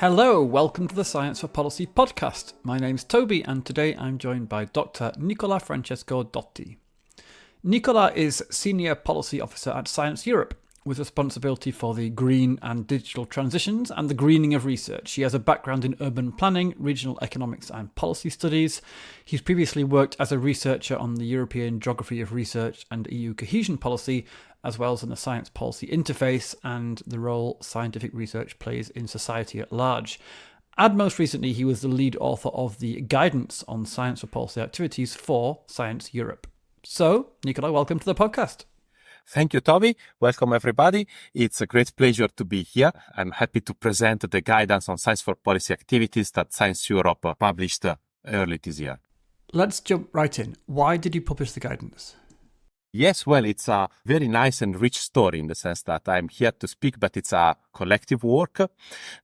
Hello, welcome to the Science for Policy podcast. My name's Toby and today I'm joined by Dr. Nicola Dotti. Nicola is Senior Policy Officer at Science Europe, with responsibility for the green and digital transitions and the greening of research. She has a background in urban planning, regional economics and policy studies. He's previously worked as a researcher on the European Geography of Research and EU cohesion policy, as well as in the science policy interface and the role scientific research plays in society at large. And most recently, he was the lead author of the Guidance on Science for Policy Activities for Science Europe. So, Nicola, welcome to the podcast. Thank you, Toby. Welcome, everybody. It's a great pleasure to be here. I'm happy to present the guidance on science for policy activities that Science Europe published early this year. Let's jump right in. Why did you publish the guidance? Yes, well, it's a very nice and rich story in the sense that I'm here to speak, but it's a collective work.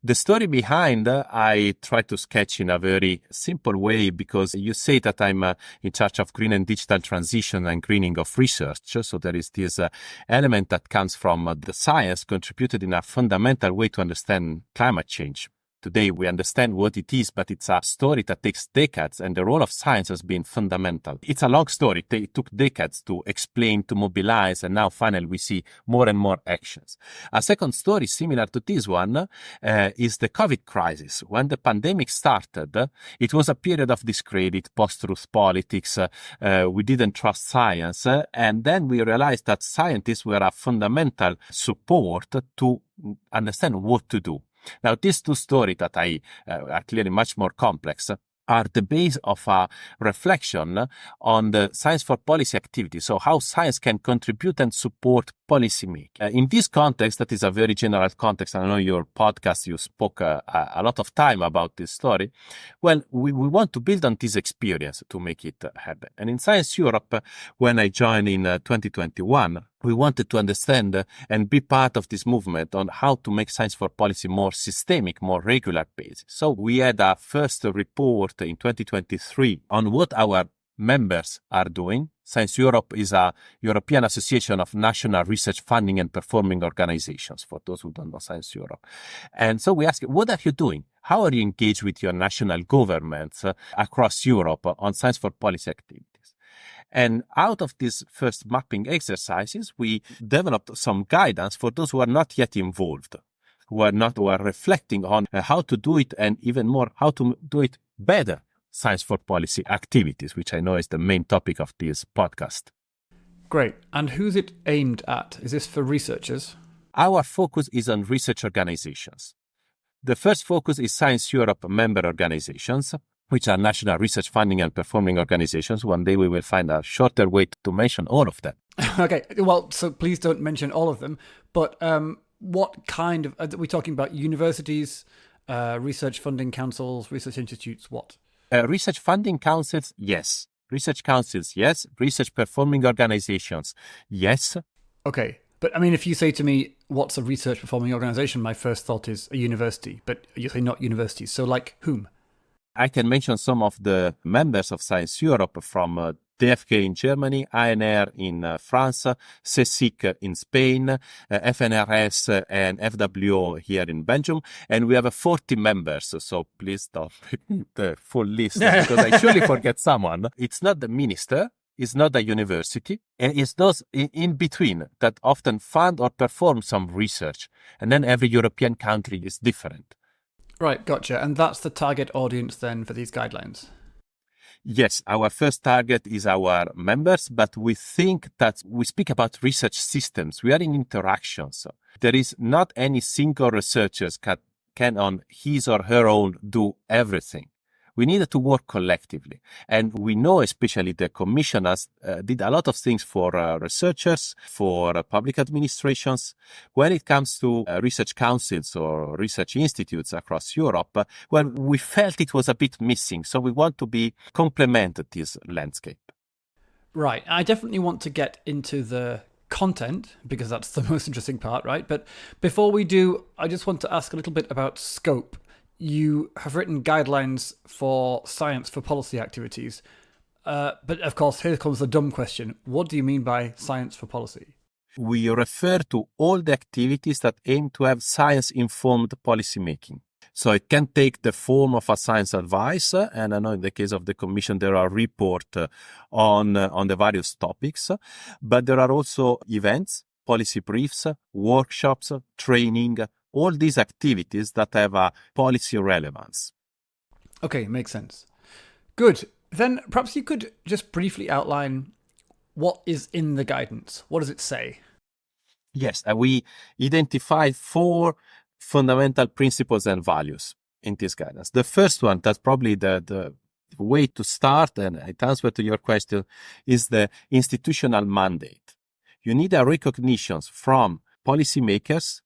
The story behind, I try to sketch in a very simple way because you say that I'm in charge of green and digital transition and greening of research. So there is this element that comes from the science contributed in a fundamental way to understand climate change. Today we understand what it is, but it's a story that takes decades, and the role of science has been fundamental. It's a long story. It took decades to explain, to mobilize, and now finally we see more and more actions. A second story similar to this one is the COVID crisis. When the pandemic started, it was a period of discredit, post-truth politics. We didn't trust science, and then we realized that scientists were a fundamental support to understand what to do. Now, these two stories that are clearly much more complex are the base of a reflection on the science for policy activity. So how science can contribute and support policy making. In this context, that is a very general context. I know your podcast, you spoke a lot of time about this story. Well, we want to build on this experience to make it happen. And in Science Europe, when I joined in 2021, we wanted to understand and be part of this movement on how to make science for policy more systemic, more regular basis. So we had a first report in 2023 on what our members are doing. Science Europe is a European association of national research funding and performing organizations, for those who don't know Science Europe. And so we asked, what are you doing? How are you engaged with your national governments across Europe on science for policy activities? And out of these first mapping exercises, we developed some guidance for those who are not yet involved, who are reflecting on how to do it and even more, how to do it better. Science for policy activities, which I know is the main topic of this podcast. Great. And who's it aimed at? Is this for researchers? Our focus is on research organizations. The first focus is Science Europe member organizations, which are national research funding and performing organizations. One day we will find a shorter way to mention all of them. Okay. Well, so please don't mention all of them. But what kind of, are we talking about universities, research funding councils, research institutes, what? Research funding councils, yes. Research councils, yes. Research performing organizations, yes. Okay. But I mean, if you say to me, what's a research performing organization? My first thought is a university, but you say not universities. So like whom? I can mention some of the members of Science Europe from DFK in Germany, ANR in France, CSIC in Spain, FNRS and FWO here in Belgium. And we have 40 members, so please don't repeat the full list because I surely forget someone. It's not the minister, it's not the university, and it's those in between that often fund or perform some research. And then every European country is different. Right, gotcha. And that's the target audience then for these guidelines? Yes, our first target is our members, but we think that we speak about research systems. We are in interactions. There is not any single researcher can on his or her own do everything. We needed to work collectively. And we know especially the commissioners did a lot of things for researchers, for public administrations. When it comes to research councils or research institutes across Europe, well, we felt it was a bit missing. So we want to complement this landscape. Right. I definitely want to get into the content because that's the most interesting part, right? But before we do, I just want to ask a little bit about scope. You have written guidelines for science for policy activities. But of course, here comes the dumb question. What do you mean by science for policy? We refer to all the activities that aim to have science-informed policy making. So it can take the form of a science advice, and I know in the case of the Commission there are reports on the various topics, but there are also events, policy briefs, workshops, training, all these activities that have a policy relevance. Okay, makes sense. Good. Then perhaps you could just briefly outline what is in the guidance. What does it say? Yes, we identified 4 fundamental principles and values in this guidance. The first one, that's probably the way to start, and it answers to your question, is the institutional mandate. You need a recognition from policymakers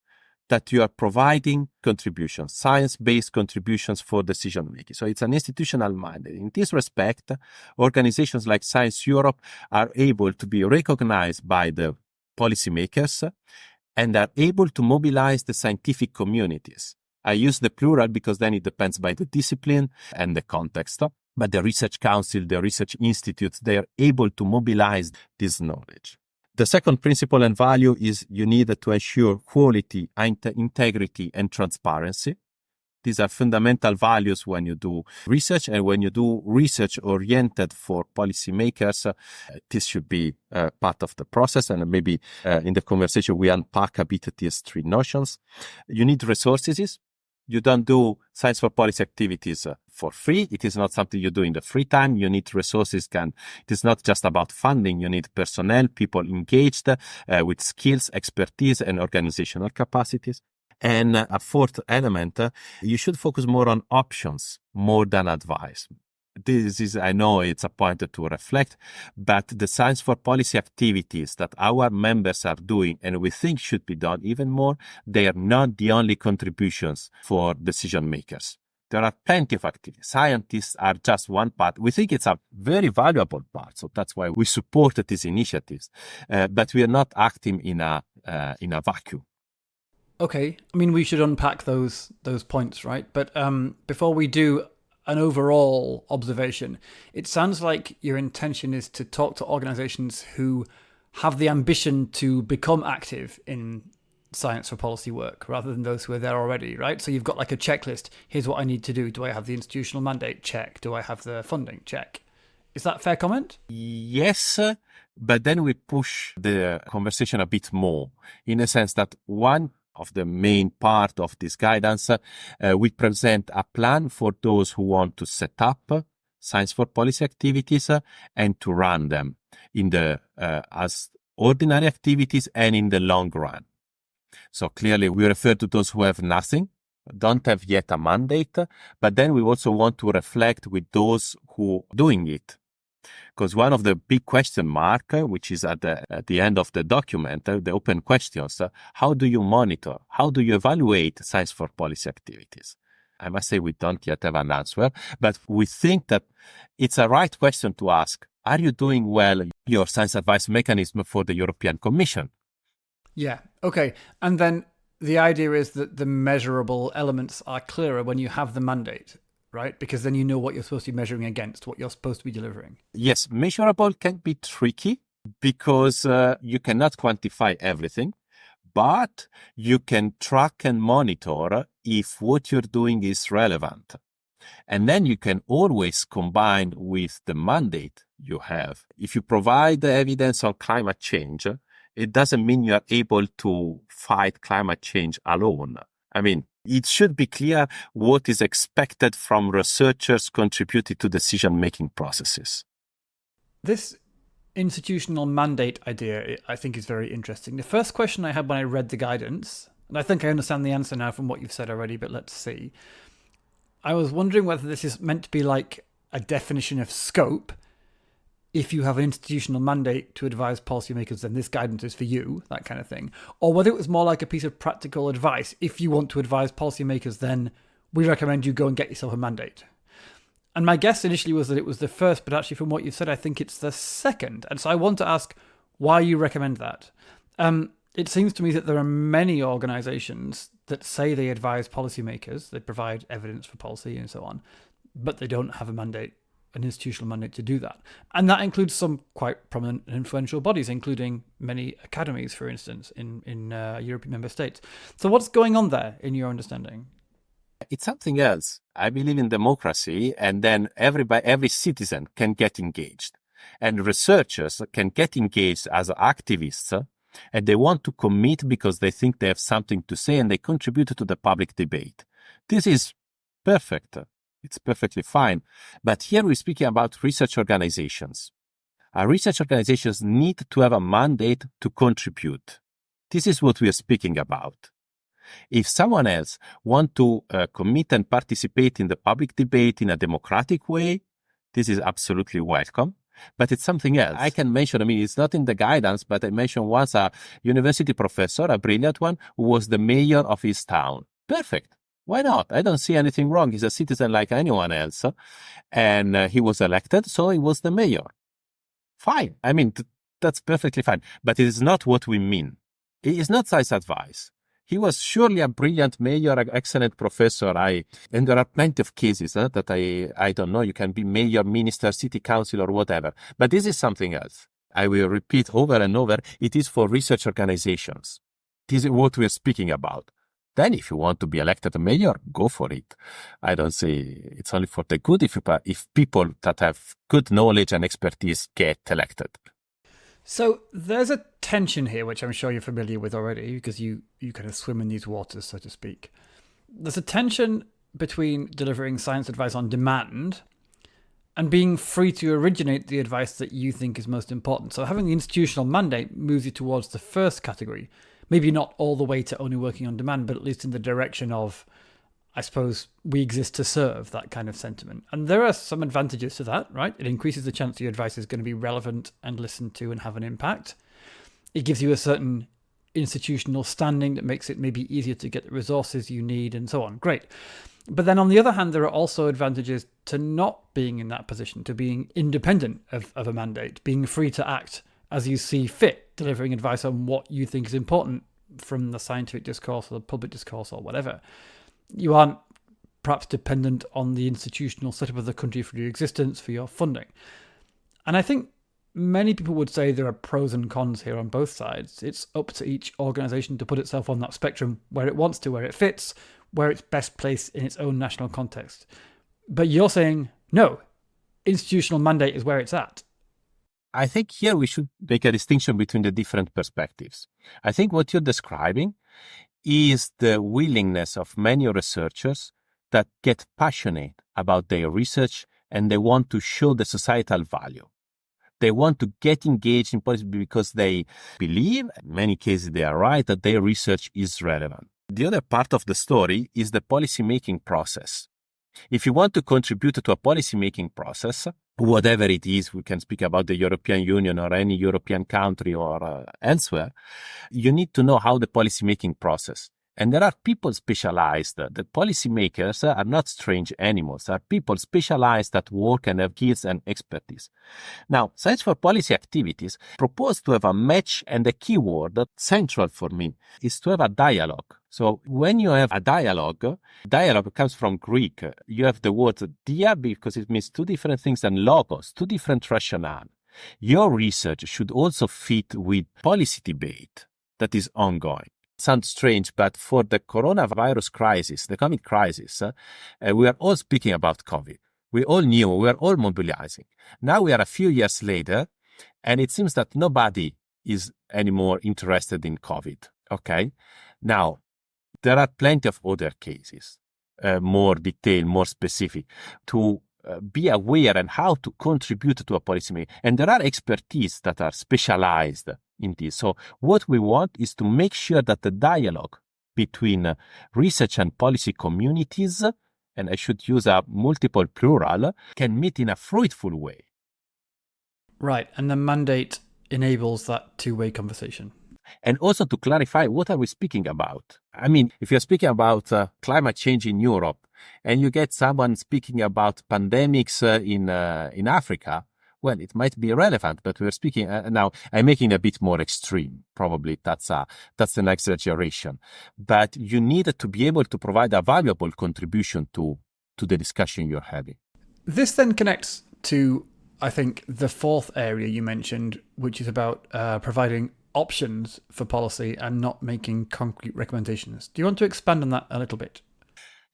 that you are providing contributions, science-based contributions for decision making. So it's an institutional mandate. In this respect, organizations like Science Europe are able to be recognized by the policymakers and are able to mobilize the scientific communities. I use the plural because then it depends by the discipline and the context. But the research council, the research institutes, they are able to mobilize this knowledge. The second principle and value is you need to ensure quality, integrity, and transparency. These are fundamental values when you do research, and when you do research oriented for policymakers, this should be part of the process. And maybe in the conversation, we unpack a bit these 3 notions. You need resources. You don't do science for policy activities for free. It is not something you do in the free time. You need resources. It is not just about funding. You need personnel, people engaged with skills, expertise, and organizational capacities. And a fourth element, you should focus more on options more than advice. This is, I know it's a point to reflect, but the science for policy activities that our members are doing and we think should be done even more, they are not the only contributions for decision makers. There are plenty of activities. Scientists are just one part. We think it's a very valuable part, so that's why we support these initiatives. But we are not acting in a vacuum. Okay, I mean, we should unpack those points, right? But before we do an overall observation, it sounds like your intention is to talk to organizations who have the ambition to become active in science for policy work rather than those who are there already, right? So you've got like a checklist. Here's what I need to do. Do I have the institutional mandate? Check. Do I have the funding? Check. Is that a fair comment? Yes, but then we push the conversation a bit more in a sense that one of the main part of this guidance, we present a plan for those who want to set up science for policy activities and to run them in the as ordinary activities and in the long run. So clearly we refer to those who have nothing, don't have yet a mandate, but then we also want to reflect with those who are doing it. Because one of the big question mark, which is at the end of the document, the open questions, how do you monitor? How do you evaluate science for policy activities? I must say we don't yet have an answer, but we think that it's a right question to ask. Are you doing well your science advice mechanism for the European Commission? Yeah, okay. And then the idea is that the measurable elements are clearer when you have the mandate, right? Because then you know what you're supposed to be measuring against, what you're supposed to be delivering. Yes, measurable can be tricky because you cannot quantify everything, but you can track and monitor if what you're doing is relevant. And then you can always combine with the mandate you have. If you provide evidence on climate change, it doesn't mean you are able to fight climate change alone. I mean, it should be clear what is expected from researchers contributing to decision-making processes. This institutional mandate idea, I think, is very interesting. The first question I had when I read the guidance, and I think I understand the answer now from what you've said already, but let's see. I was wondering whether this is meant to be like a definition of scope. If you have an institutional mandate to advise policymakers, then this guidance is for you, that kind of thing. Or whether it was more like a piece of practical advice. If you want to advise policymakers, then we recommend you go and get yourself a mandate. And my guess initially was that it was the first, but actually from what you've said, I think it's the second. And so I want to ask why you recommend that. It seems to me that there are many organizations that say they advise policymakers, they provide evidence for policy and so on, but they don't have a mandate, an institutional mandate to do that. And that includes some quite prominent and influential bodies, including many academies, for instance, in European member states. So what's going on there in your understanding? It's something else. I believe in democracy, and then every citizen can get engaged. And researchers can get engaged as activists, and they want to commit because they think they have something to say and they contribute to the public debate. This is perfect. It's perfectly fine. But here we're speaking about research organizations. Our research organizations need to have a mandate to contribute. This is what we are speaking about. If someone else wants to commit and participate in the public debate in a democratic way, this is absolutely welcome. But it's something else. I can mention, it's not in the guidance, but I mentioned once a university professor, a brilliant one, who was the mayor of his town. Perfect. Why not? I don't see anything wrong. He's a citizen like anyone else. And he was elected, so he was the mayor. Fine. That's perfectly fine. But it is not what we mean. It is not science advice. He was surely a brilliant mayor, an excellent professor. And there are plenty of cases that I don't know. You can be mayor, minister, city council, or whatever. But this is something else. I will repeat over and over. It is for research organizations. This is what we are speaking about. Then if you want to be elected a mayor, go for it. I don't say it's only for the good if people that have good knowledge and expertise get elected. So there's a tension here, which I'm sure you're familiar with already, because you kind of swim in these waters, so to speak. There's a tension between delivering science advice on demand and being free to originate the advice that you think is most important. So having the institutional mandate moves you towards the first category. Maybe not all the way to only working on demand, but at least in the direction of, I suppose, we exist to serve, that kind of sentiment. And there are some advantages to that, right? It increases the chance your advice is going to be relevant and listened to and have an impact. It gives you a certain institutional standing that makes it maybe easier to get the resources you need and so on. Great. But then on the other hand, there are also advantages to not being in that position, to being independent of a mandate, being free to act as you see fit, delivering advice on what you think is important from the scientific discourse or the public discourse or whatever. You aren't perhaps dependent on the institutional setup of the country for your existence, for your funding. And I think many people would say there are pros and cons here on both sides. It's up to each organisation to put itself on that spectrum where it wants to, where it fits, where it's best placed in its own national context. But you're saying, no, institutional mandate is where it's at. I think here we should make a distinction between the different perspectives. I think what you're describing is the willingness of many researchers that get passionate about their research and they want to show the societal value. They want to get engaged in policy because they believe, in many cases they are right, that their research is relevant. The other part of the story is the policy-making process. If you want to contribute to a policy-making process, whatever it is, we can speak about the European Union or any European country or elsewhere, you need to know how the policy-making process. And there are people specialized. The policymakers are not strange animals. They are people specialized that work and have skills and expertise. Now, Science for Policy activities propose to have a match, and the key word that's central for me is to have a dialogue. So when you have a dialogue comes from Greek. You have the word dia because it means two different things, and logos, two different rationale. Your research should also fit with policy debate that is ongoing. Sounds strange, but for the coronavirus crisis, the COVID crisis, we are all speaking about COVID. We all knew, we are all mobilizing. Now we are a few years later, and it seems that nobody is anymore interested in COVID. Okay? Now, there are plenty of other cases, more detailed, more specific, to be aware and how to contribute to a policymaker. And there are expertise that are specialized in this. So what we want is to make sure that the dialogue between research and policy communities, and I should use a multiple plural, can meet in a fruitful way. Right, and the mandate enables that two-way conversation. And also to clarify, what are we speaking about? I mean, if you're speaking about climate change in Europe and you get someone speaking about pandemics in Africa, well, it might be relevant, but we're speaking now. I'm making a bit more extreme. Probably that's an exaggeration, but you need to be able to provide a valuable contribution to the discussion you're having. This then connects to, I think, the fourth area you mentioned, which is about providing options for policy and not making concrete recommendations. Do you want to expand on that a little bit?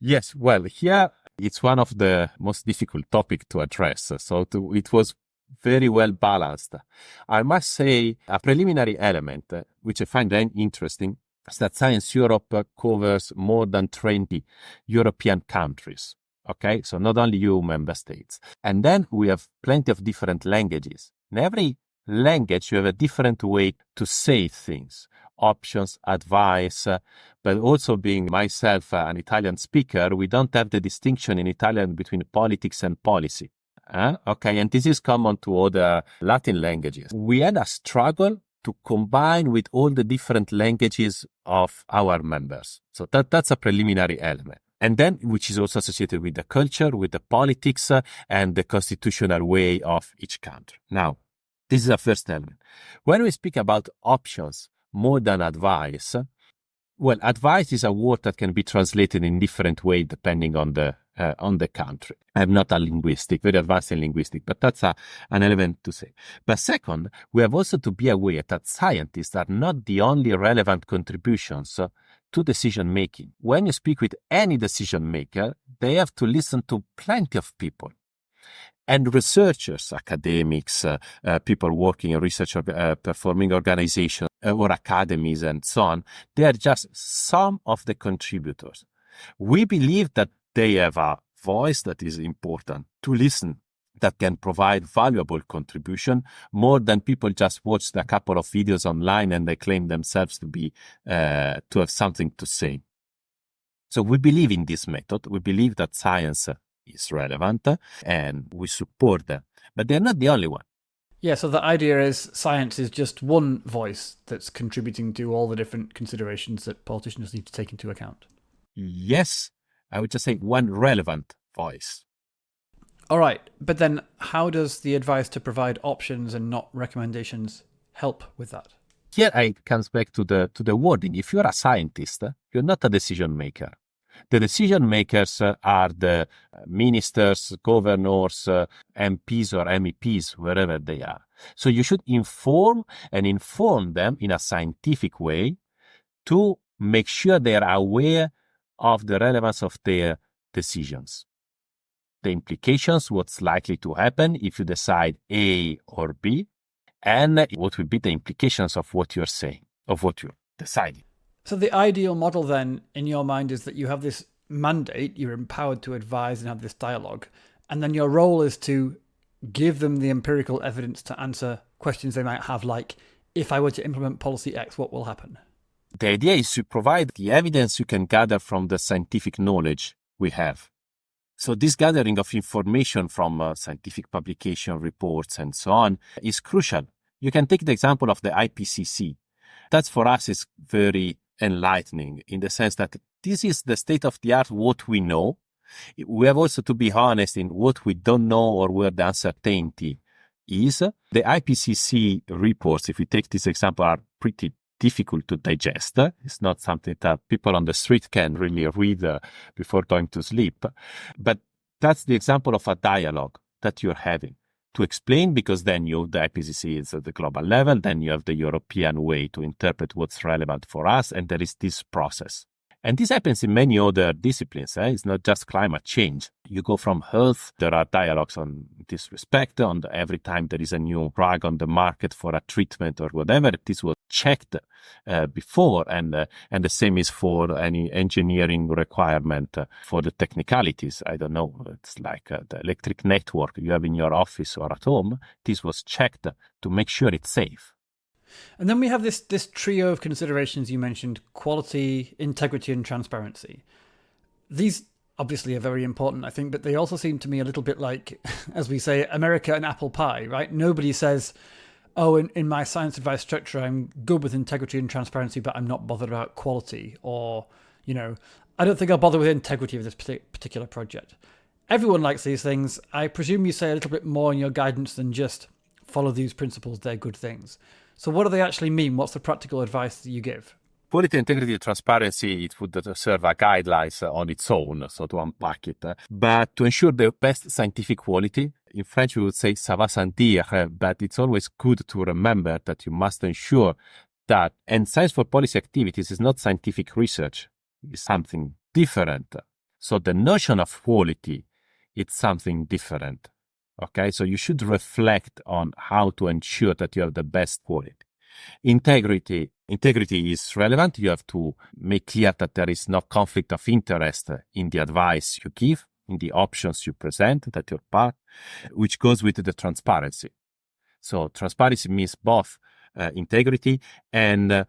Yes, well, here it's one of the most difficult topic to address. It was very well balanced. I must say a preliminary element, which I find very interesting, is that Science Europe covers more than 20 European countries. Okay, so not only EU member states. And then we have plenty of different languages. In every language, you have a different way to say things, options, advice, but also being myself an Italian speaker, we don't have the distinction in Italian between politics and policy. Okay, and this is common to other Latin languages. We had a struggle to combine with all the different languages of our members. So that's a preliminary element. And then, which is also associated with the culture, with the politics, and the constitutional way of each country. Now, this is the first element. When we speak about options more than advice, well, advice is a word that can be translated in different ways depending on the country. I'm not a linguistic, very advanced in linguistic, but that's an element to say. But second, we have also to be aware that scientists are not the only relevant contributions to decision making. When you speak with any decision maker, they have to listen to plenty of people. And researchers, academics, people working in research performing organizations or academies and so on, they are just some of the contributors. We believe that they have a voice that is important to listen, that can provide valuable contribution more than people just watched a couple of videos online and they claim themselves to have something to say. So we believe in this method. We believe that science is relevant and we support them, but they're not the only one. Yeah, so the idea is science is just one voice that's contributing to all the different considerations that politicians need to take into account. Yes, I would just say one relevant voice. All right, but then how does the advice to provide options and not recommendations help with that? Here it comes back to the wording. If you're a scientist, you're not a decision maker. The decision makers are the ministers, governors, MPs or MEPs, wherever they are. So you should inform them in a scientific way to make sure they are aware of the relevance of their decisions. The implications, what's likely to happen if you decide A or B, and what will be the implications of what you're saying, of what you're deciding. So the ideal model then, in your mind, is that you have this mandate, you're empowered to advise and have this dialogue, and then your role is to give them the empirical evidence to answer questions they might have, like, if I were to implement policy X, what will happen? The idea is to provide the evidence you can gather from the scientific knowledge we have. So this gathering of information from scientific publication reports and so on is crucial. You can take the example of the IPCC. That for us is very enlightening in the sense that this is the state of the art, what we know. We have also to be honest in what we don't know or where the uncertainty is. The IPCC reports, if we take this example, are pretty difficult to digest. It's not something that people on the street can really read before going to sleep. But that's the example of a dialogue that you're having to explain, because then the IPCC is at the global level, then you have the European way to interpret what's relevant for us, and there is this process. And this happens in many other disciplines. It's not just climate change. You go from health, there are dialogues on this respect. Every time there is a new drug on the market for a treatment or whatever, this was checked before. And the same is for any engineering requirement for the technicalities. I don't know, it's like the electric network you have in your office or at home. This was checked to make sure it's safe. And then we have this trio of considerations you mentioned: quality, integrity, and transparency. These obviously are very important, I think, but they also seem to me a little bit like, as we say, America and apple pie, right? Nobody says, oh, in my science advice structure, I'm good with integrity and transparency, but I'm not bothered about quality. Or, I don't think I'll bother with integrity of this particular project. Everyone likes these things. I presume you say a little bit more in your guidance than just follow these principles, they're good things. So what do they actually mean? What's the practical advice that you give? Quality, integrity, and transparency, it would serve as guidelines on its own, so to unpack it. But to ensure the best scientific quality, in French we would say ça va sans dire, but it's always good to remember that you must ensure that, and science for policy activities is not scientific research, it's something different. So the notion of quality, it's something different. Okay, so you should reflect on how to ensure that you have the best quality. Integrity is relevant. You have to make clear that there is no conflict of interest in the advice you give, in the options you present, that you're part, which goes with the transparency. So transparency means both integrity and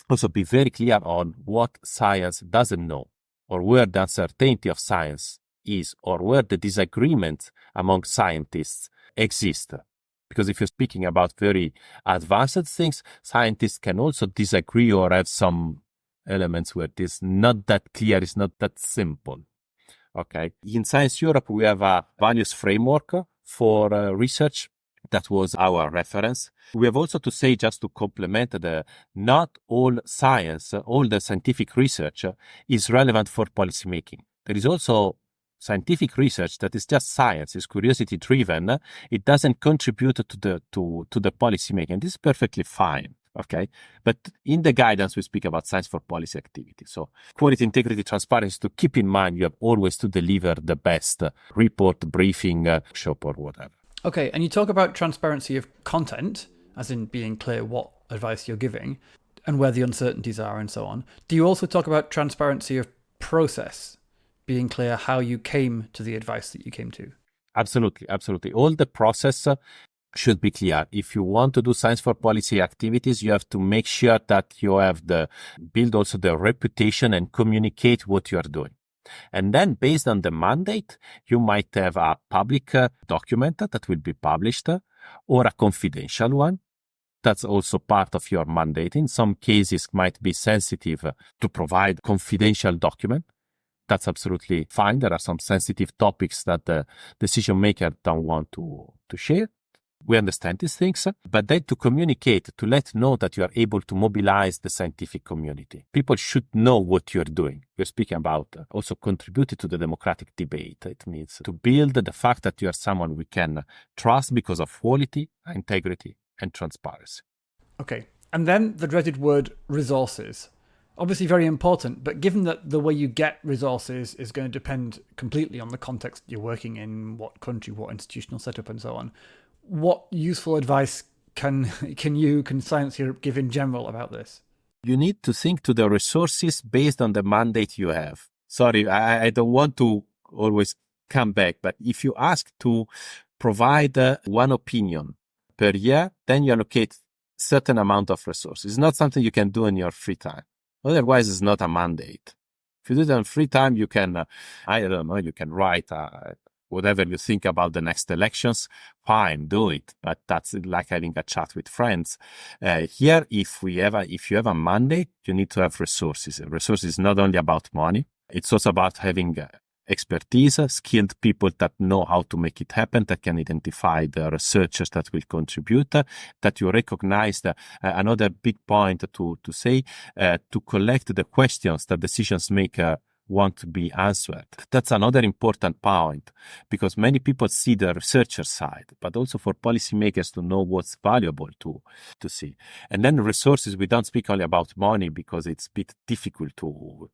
also be very clear on what science doesn't know, or where the uncertainty of science is, or where the disagreement among scientists exist. Because if you're speaking about very advanced things, scientists can also disagree or have some elements where it is not that clear, it's not that simple. Okay. In Science Europe, we have a values framework for research. That was our reference. We have also to say, just to complement not all science, all the scientific research is relevant for policymaking. There is also scientific research that is just science, is curiosity driven. It doesn't contribute to the policymaking. This is perfectly fine. Okay. But in the guidance, we speak about science for policy activity. So quality, integrity, transparency, to keep in mind, you have always to deliver the best report, briefing, workshop, or whatever. Okay, and you talk about transparency of content, as in being clear what advice you're giving and where the uncertainties are and so on. Do you also talk about transparency of process, being clear how you came to the advice that you came to? Absolutely, absolutely. All the process should be clear. If you want to do science for policy activities, you have to make sure that you have build also the reputation and communicate what you are doing. And then based on the mandate, you might have a public document that will be published or a confidential one. That's also part of your mandate. In some cases, might be sensitive to provide confidential document. That's absolutely fine. There are some sensitive topics that the decision maker don't want to share. We understand these things, but then to communicate, to let know that you are able to mobilize the scientific community. People should know what you're doing. We're speaking about also contributing to the democratic debate. It means to build the fact that you are someone we can trust because of quality, integrity, and transparency. Okay. And then the dreaded word resources. Obviously very important, but given that the way you get resources is going to depend completely on the context you're working in, what country, what institutional setup, and so on, what useful advice can Science Europe give in general about this? You need to think to the resources based on the mandate you have. Sorry, I don't want to always come back, but if you ask to provide one opinion per year, then you allocate certain amount of resources. It's not something you can do in your free time. Otherwise, it's not a mandate. If you do it in free time, you can, you can write whatever you think about the next elections, fine, do it. But that's like having a chat with friends. Here, if you have a mandate, you need to have resources. Resources is not only about money. It's also about having expertise, skilled people that know how to make it happen, that can identify the researchers that will contribute, that you recognize another big point to say, to collect the questions that decisions maker want to be answered. That's another important point, because many people see the researcher side, but also for policymakers to know what's valuable to see. And then resources, we don't speak only about money because it's a bit difficult to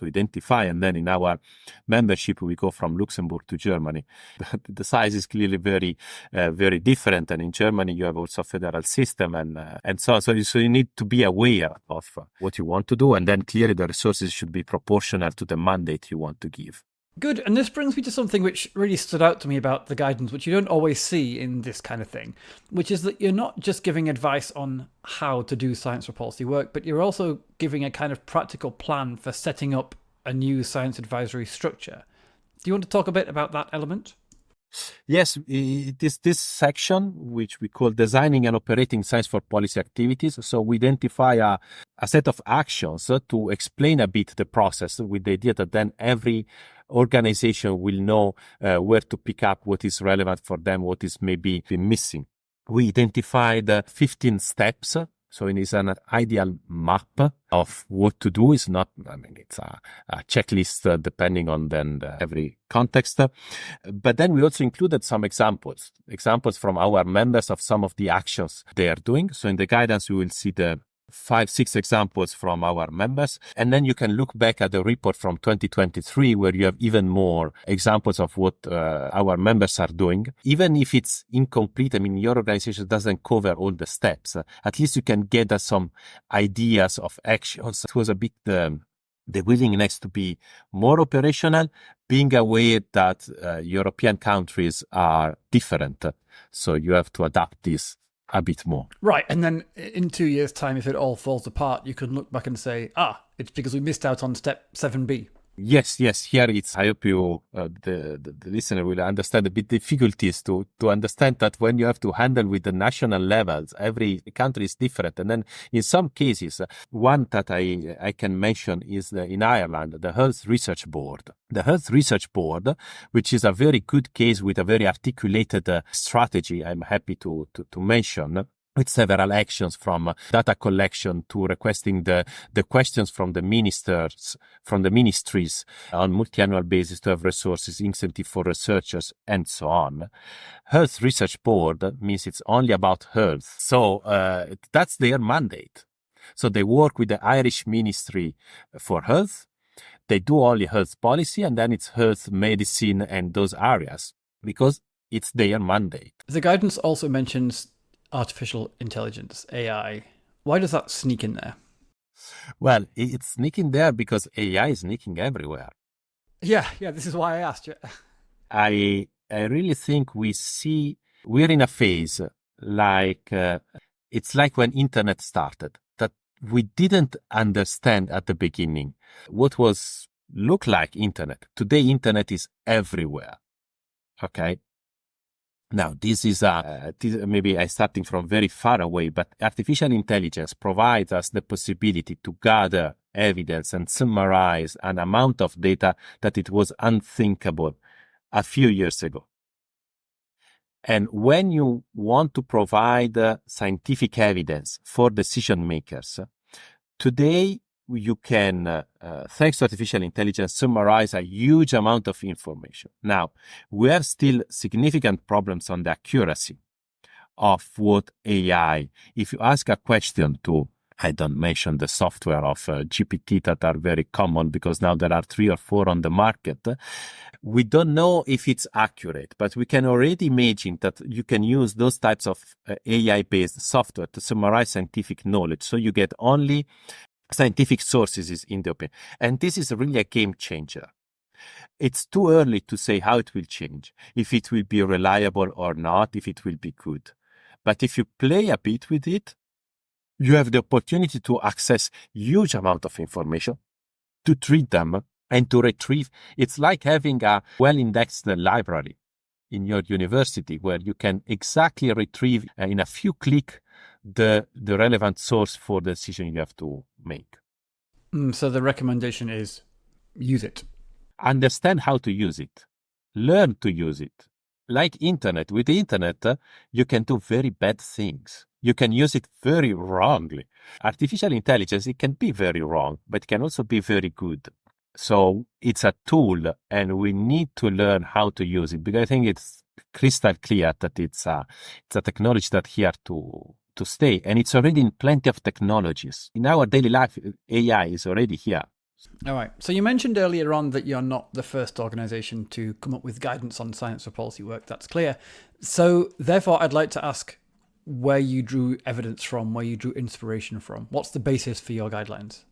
identify. And then in our membership, we go from Luxembourg to Germany. The size is clearly very, very different. And in Germany, you have also a federal system and so on. So you need to be aware of what you want to do. And then clearly the resources should be proportional to the mandate you want to give. Good. And this brings me to something which really stood out to me about the guidance, which you don't always see in this kind of thing, which is that you're not just giving advice on how to do science for policy work, but you're also giving a kind of practical plan for setting up a new science advisory structure. Do you want to talk a bit about that element? Yes, it is this section which we call designing and operating science for policy activities. So we identify a set of actions to explain a bit the process, with the idea that then every organization will know where to pick up what is relevant for them, what is maybe missing. We identified 15 steps. So it is an ideal map of what to do. It's not, it's a checklist depending on every context. But then we also included some examples from our members of some of the actions they are doing. So in the guidance, we will see the 5-6 examples from our members. And then you can look back at the report from 2023, where you have even more examples of what our members are doing. Even if it's incomplete, I mean, your organization doesn't cover all the steps. At least you can get us some ideas of actions. It was a bit the willingness to be more operational, being aware that European countries are different. So you have to adapt this a bit more. Right. And then in 2 years' time, if it all falls apart, you can look back and say, it's because we missed out on step 7B. Yes. Here I hope you, the listener will understand a bit difficulties to understand that when you have to handle with the national levels, every country is different. And then in some cases, one that I can mention is in Ireland, the Health Research Board. The Health Research Board, which is a very good case with a very articulated strategy, I'm happy to mention, with several actions from data collection to requesting the questions from the ministries on multi-annual basis to have resources, incentive for researchers, and so on. Health Research Board means it's only about health. So that's their mandate. So they work with the Irish Ministry for Health. They do only health policy, and then it's health, medicine, and those areas, because it's their mandate. The guidance also mentions artificial intelligence, AI. Why does that sneak in there? Well, it's sneaking there because AI is sneaking everywhere. Yeah, this is why I asked you. I really think we're in a phase like, it's like when internet started, that we didn't understand at the beginning what looked like internet. Today, internet is everywhere. Okay. Now, this is maybe I'm starting from very far away, but artificial intelligence provides us the possibility to gather evidence and summarize an amount of data that it was unthinkable a few years ago. And when you want to provide scientific evidence for decision makers, today you can, thanks to artificial intelligence, summarize a huge amount of information. Now, we have still significant problems on the accuracy of what AI, if you ask a question to, I don't mention the software of GPT that are very common because now there are 3 or 4 on the market. We don't know if it's accurate, but we can already imagine that you can use those types of AI-based software to summarize scientific knowledge. So you get only scientific sources is in the open. And this is really a game changer. It's too early to say how it will change, if it will be reliable or not, if it will be good. But if you play a bit with it, you have the opportunity to access huge amount of information, to treat them and to retrieve. It's like having a well-indexed library in your university where you can exactly retrieve in a few clicks the relevant source for the decision you have to make. So the recommendation is use it. Understand how to use it. Learn to use it. Like internet. With the internet, you can do very bad things. You can use it very wrongly. Artificial intelligence, it can be very wrong, but it can also be very good. So it's a tool and we need to learn how to use it, because I think it's crystal clear that it's a technology that's here to stay. And it's already in plenty of technologies. In our daily life, AI is already here. All right. So you mentioned earlier on that you're not the first organization to come up with guidance on science for policy work. That's clear. So therefore, I'd like to ask where you drew evidence from, where you drew inspiration from. What's the basis for your guidelines?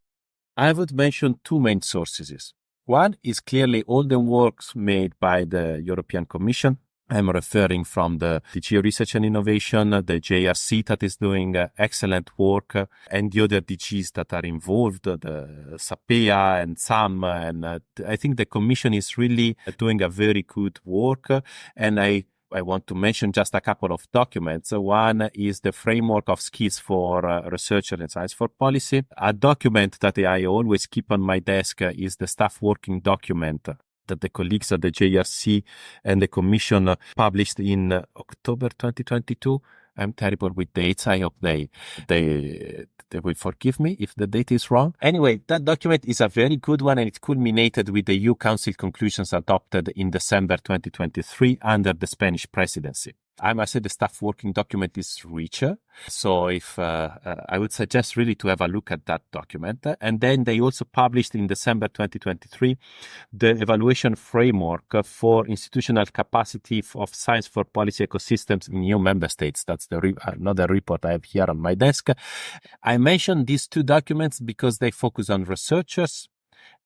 I would mention 2 main sources. One is clearly all the works made by the European Commission. I'm referring from the DG Research and Innovation, the JRC that is doing excellent work, and the other DGs that are involved, the SAPEA and SAM. And I think the Commission is really doing a very good work. And I want to mention just a couple of documents. One is the Framework of Skills for Researcher and Science for Policy. A document that I always keep on my desk is the staff working document that the colleagues at the JRC and the Commission published in October 2022. I'm terrible with dates. I hope they will forgive me if the date is wrong. Anyway, that document is a very good one, and it culminated with the EU Council conclusions adopted in December 2023 under the Spanish presidency. I must say the staff working document is richer. So if I would suggest really to have a look at that document. And then they also published in December 2023 the evaluation framework for institutional capacity of science for policy ecosystems in EU member states. That's another report I have here on my desk. I mentioned these two documents because they focus on researchers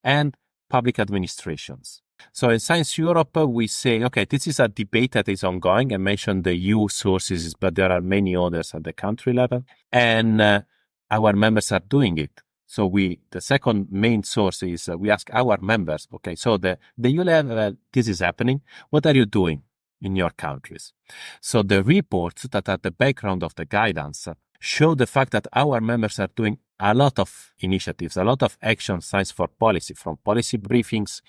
and public administrations. So in Science Europe, we say, okay, this is a debate that is ongoing. I mentioned the EU sources, but there are many others at the country level. And our members are doing it. So the second main source is we ask our members, okay, so the EU level, this is happening. What are you doing in your countries? So the reports that are the background of the guidance show the fact that our members are doing a lot of initiatives, a lot of action science for policy, from policy briefings,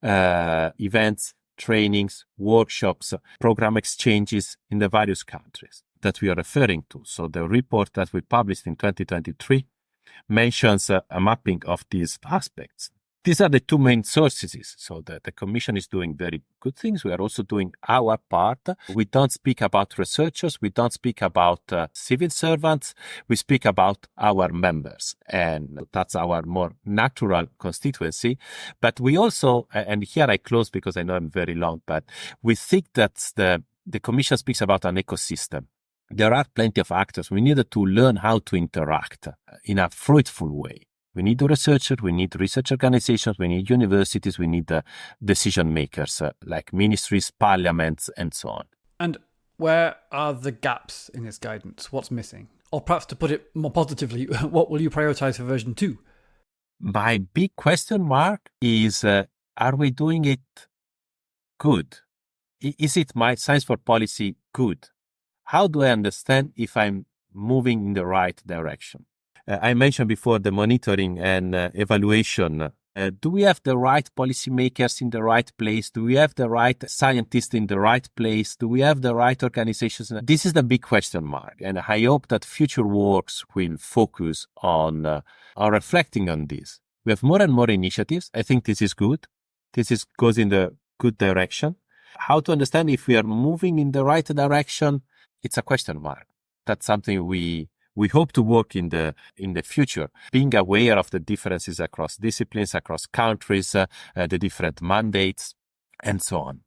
events, trainings, workshops, program exchanges in the various countries that we are referring to. So the report that we published in 2023 mentions a mapping of these aspects. These are the two main sources. So the Commission is doing very good things. We are also doing our part. We don't speak about researchers. We don't speak about civil servants. We speak about our members. And that's our more natural constituency. But we also, and here I close because I know I'm very long, but we think that the Commission speaks about an ecosystem. There are plenty of actors. We need to learn how to interact in a fruitful way. We need the researchers, we need research organizations, we need universities, we need decision makers like ministries, parliaments, and so on. And where are the gaps in its guidance? What's missing? Or perhaps to put it more positively, what will you prioritize for version 2? My big question mark is, are we doing it good? Is it my science for policy good? How do I understand if I'm moving in the right direction? I mentioned before the monitoring and evaluation. Do we have the right policymakers in the right place? Do we have the right scientists in the right place? Do we have the right organizations? This is the big question mark. And I hope that future works will focus on reflecting on this. We have more and more initiatives. I think this is good. Goes in the good direction. How to understand if we are moving in the right direction? It's a question mark. That's something we hope to work in the future, being aware of the differences across disciplines, across countries, the different mandates, and so on.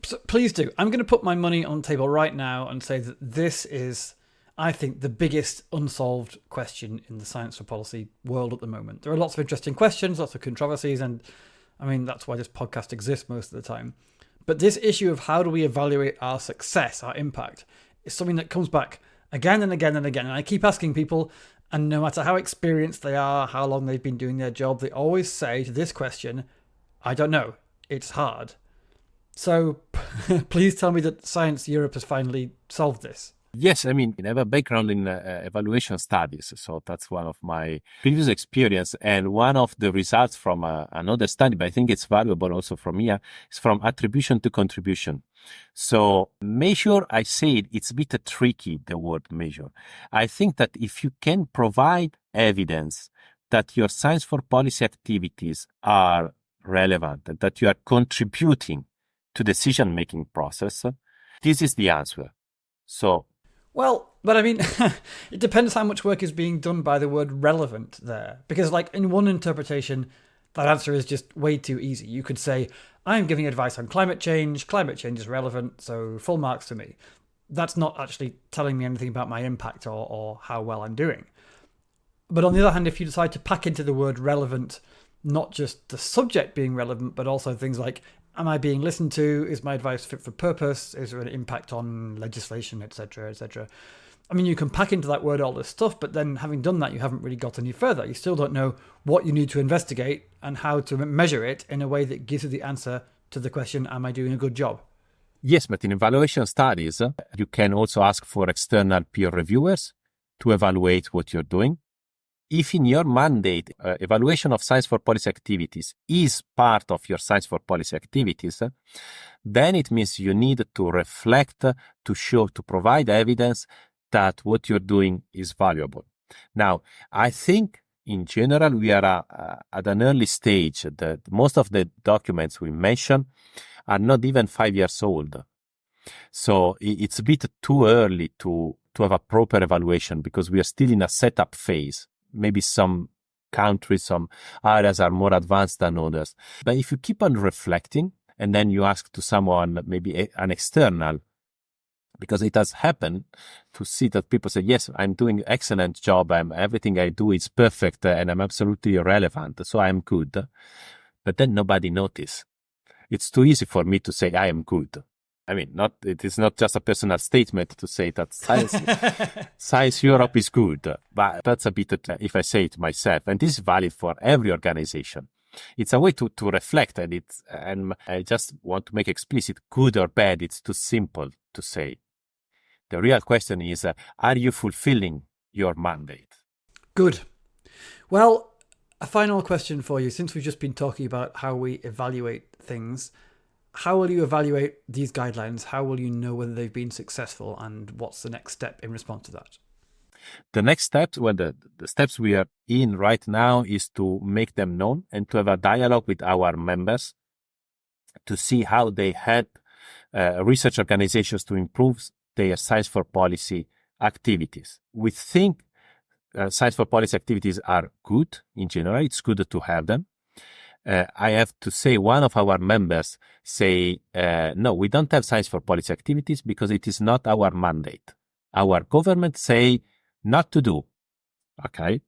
So please do. I'm going to put my money on the table right now and say that this is, I think, the biggest unsolved question in the science for policy world at the moment. There are lots of interesting questions, lots of controversies, and I mean, that's why this podcast exists most of the time. But this issue of how do we evaluate our success, our impact, is something that comes back again and again and again. And I keep asking people, and no matter how experienced they are, how long they've been doing their job, they always say to this question, I don't know, it's hard. So please tell me that Science Europe has finally solved this. Yes, I mean, I have a background in evaluation studies, so that's one of my previous experience. And one of the results from another study, but I think it's valuable also from here, is from attribution to contribution. So measure, I said, it's a bit tricky, the word measure. I think that if you can provide evidence that your science for policy activities are relevant, and that you are contributing to decision-making process, this is the answer. So, well, but I mean, it depends how much work is being done by the word relevant there. Because like in one interpretation, that answer is just way too easy. You could say, I'm giving advice on climate change is relevant, so full marks to me. That's not actually telling me anything about my impact or how well I'm doing. But on the other hand, if you decide to pack into the word relevant, not just the subject being relevant, but also things like, am I being listened to? Is my advice fit for purpose? Is there an impact on legislation, etc., etc.? I mean, you can pack into that word all this stuff, but then having done that, you haven't really got any further. You still don't know what you need to investigate and how to measure it in a way that gives you the answer to the question, am I doing a good job? Yes, but in evaluation studies, you can also ask for external peer reviewers to evaluate what you're doing. If in your mandate, evaluation of science for policy activities is part of your science for policy activities, then it means you need to reflect, to show, to provide evidence that what you're doing is valuable. Now, I think in general, we are at an early stage that most of the documents we mention are not even 5 years old. So it's a bit too early to have a proper evaluation because we are still in a setup phase. Maybe some countries, some areas are more advanced than others. But if you keep on reflecting and then you ask to someone, maybe an external, because it has happened to see that people say, yes, I'm doing excellent job. Everything I do is perfect and I'm absolutely irrelevant. So I'm good. But then nobody notice. It's too easy for me to say I am good. I mean, it is not just a personal statement to say that Science Europe is good, but that's a bit if I say it myself, and this is valid for every organization. It's a way to reflect, and I just want to make explicit good or bad. It's too simple to say. The real question is, are you fulfilling your mandate? Good. Well, a final question for you. Since we've just been talking about how we evaluate things, how will you evaluate these guidelines? How will you know whether they've been successful, and what's the next step in response to that? The next step, the steps we are in right now, is to make them known and to have a dialogue with our members to see how they help research organizations to improve their Science for Policy activities. We think Science for Policy activities are good in general. It's good to have them. I have to say, one of our members say, no, we don't have Science for Policy activities because it is not our mandate. Our government say not to do. Okay.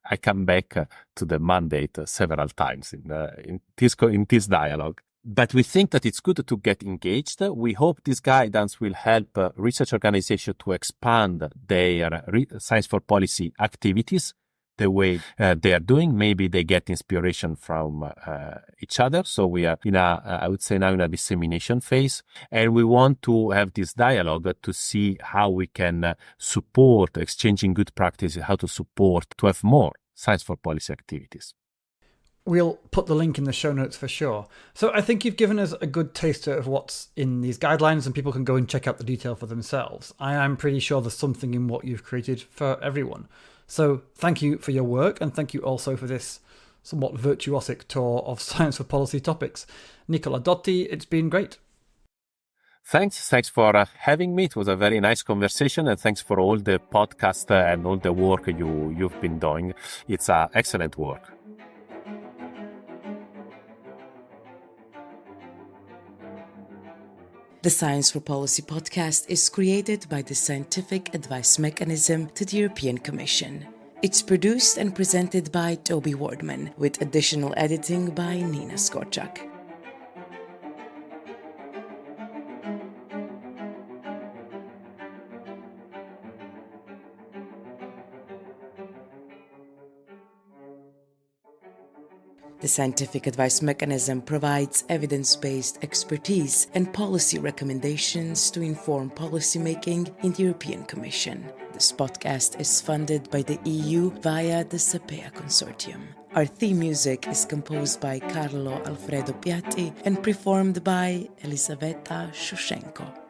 I come back to the mandate several times in this dialogue. But we think that it's good to get engaged. We hope this guidance will help research organizations to expand their Science for Policy activities the way they are doing. Maybe they get inspiration from each other. So we are I would say now in a dissemination phase. And we want to have this dialogue to see how we can support exchanging good practices, how to support to have more Science for Policy activities. We'll put the link in the show notes for sure. So I think you've given us a good taster of what's in these guidelines, and people can go and check out the detail for themselves. I am pretty sure there's something in what you've created for everyone. So thank you for your work, and thank you also for this somewhat virtuosic tour of Science for Policy topics. Nicola Dotti, it's been great. Thanks for having me. It was a very nice conversation, and thanks for all the podcast and all the work you've been doing. It's excellent work. The Science for Policy podcast is created by the Scientific Advice Mechanism to the European Commission. It's produced and presented by Toby Wardman, with additional editing by Nina Skorczak. The Scientific Advice Mechanism provides evidence-based expertise and policy recommendations to inform policymaking in the European Commission. This podcast is funded by the EU via the SAPEA Consortium. Our theme music is composed by Carlo Alfredo Piatti and performed by Elisaveta Shoshenko.